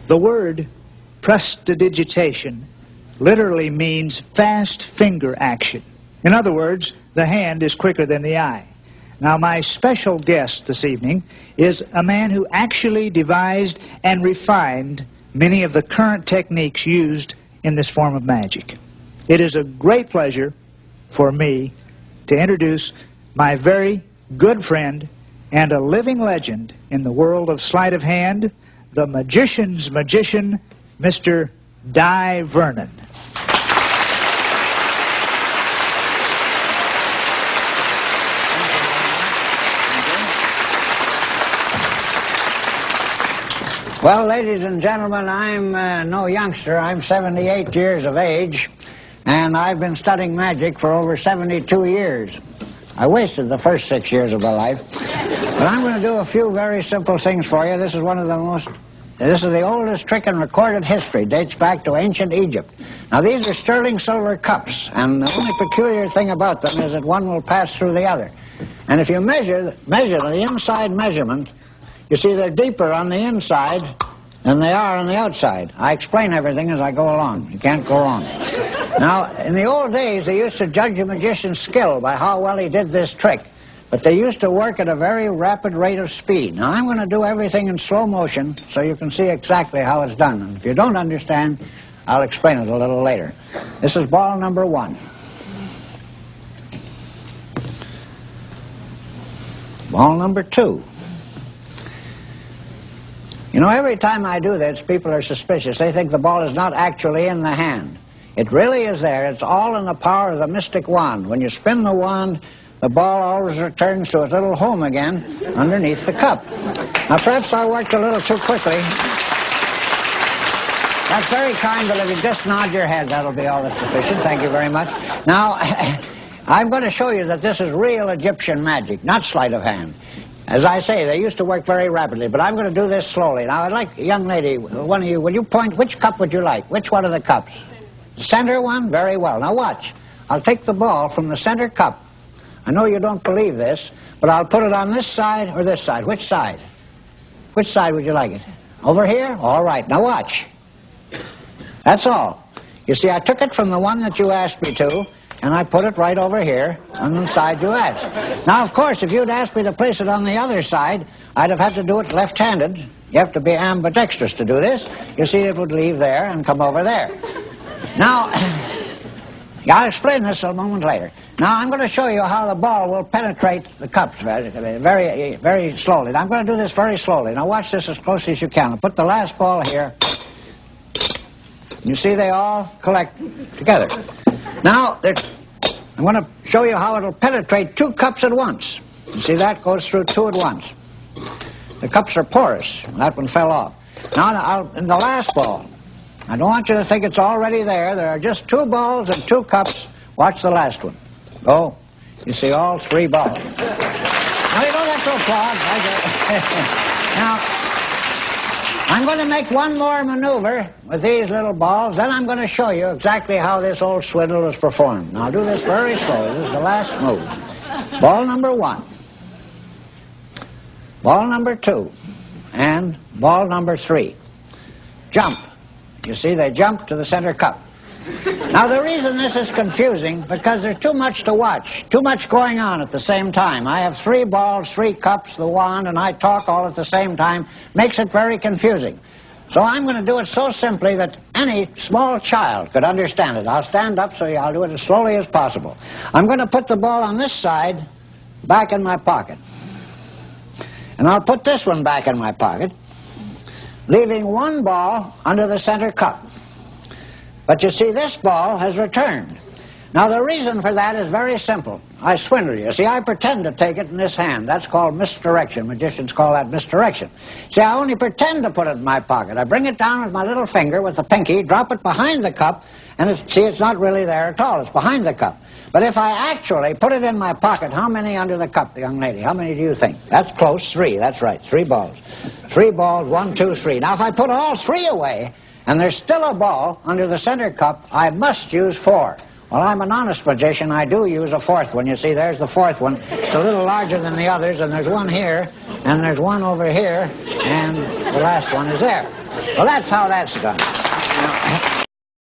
The word prestidigitation literally means fast finger action. In other words, the hand is quicker than the eye. Now, my special guest this evening is a man who actually devised and refined many of the current techniques used in this form of magic. It is a great pleasure for me to introduce my very good friend and a living legend in the world of sleight of hand, the magician's magician, Mr. Dai Vernon. Well, ladies and gentlemen, I'm no youngster. I'm 78 years of age, and I've been studying magic for over 72 years. I wasted the first 6 years of my life. But I'm going to do a few very simple things for you. This is the oldest trick in recorded history. Dates back to ancient Egypt. Now, these are sterling silver cups, and the only peculiar thing about them is that one will pass through the other. And if you measure the inside measurement, you see they're deeper on the inside than they are on the outside. I explain everything as I go along. You can't go wrong. Now, in the old days, they used to judge a magician's skill by how well he did this trick. But they used to work at a very rapid rate of speed. Now, I'm going to do everything in slow motion so you can see exactly how it's done. And if you don't understand, I'll explain it a little later. This is ball number 1. Ball number 2. You know, every time I do this, people are suspicious. They think the ball is not actually in the hand. It really is there. It's all in the power of the mystic wand. When you spin the wand, the ball always returns to its little home again underneath the cup. Now, perhaps I worked a little too quickly. That's very kind, but if you just nod your head, that'll be all that's sufficient. Thank you very much. Now, I'm going to show you that this is real Egyptian magic, not sleight of hand. As I say, they used to work very rapidly, but I'm going to do this slowly. Now, I'd like, young lady, one of you, will you point, which cup would you like? Which one of the cups? The center one? Very well. Now, watch. I'll take the ball from the center cup. I know you don't believe this, but I'll put it on this side or this side. Which side? Which side would you like it? Over here? All right. Now, watch. That's all. You see, I took it from the one that you asked me to, and I put it right over here on the side you asked. Now, of course, if you'd asked me to place it on the other side, I'd have had to do it left-handed. You have to be ambidextrous to do this. You see, it would leave there and come over there. Now, I'll explain this a moment later. Now, I'm going to show you how the ball will penetrate the cups very, very slowly. Now, I'm going to do this very slowly. Now, watch this as closely as you can. I'll put the last ball here. You see they all collect together. Now, I'm going to show you how it'll penetrate 2 cups at once. You see that goes through 2 at once. The cups are porous. That one fell off. Now, in the last ball, I don't want you to think it's already there. There are just 2 balls and 2 cups. Watch the last one. Oh, you see all 3 balls. Now, you don't have to applaud. Now, I'm going to make one more maneuver with these little balls, then I'm going to show you exactly how this old swindle is performed. Now, I'll do this very slowly. This is the last move. Ball number 1. Ball number 2. And ball number 3. Jump. You see, they jump to the center cup. Now, the reason this is confusing, because there's too much to watch, too much going on at the same time. I have 3 balls, 3 cups, the wand, and I talk all at the same time. Makes it very confusing. So I'm going to do it so simply that any small child could understand it. I'll stand up, so I'll do it as slowly as possible. I'm going to put the ball on this side back in my pocket. And I'll put this one back in my pocket, leaving 1 ball under the center cup. But you see, this ball has returned. Now, the reason for that is very simple. I swindle you. See, I pretend to take it in this hand. That's called misdirection. Magicians call that misdirection. See, I only pretend to put it in my pocket. I bring it down with my little finger, with the pinky, drop it behind the cup, and see, it's not really there at all. It's behind the cup. But if I actually put it in my pocket, how many under the cup, young lady? How many do you think? That's close. 3. That's right. 3 balls. 3 balls. 1, 2, 3. Now, if I put all 3 away, and there's still a ball under the center cup, I must use 4. Well, I'm an honest magician. I do use a 4th one. You see, there's the 4th one. It's a little larger than the others, and there's 1 here, and there's 1 over here, and the last one is there. Well, that's how that's done.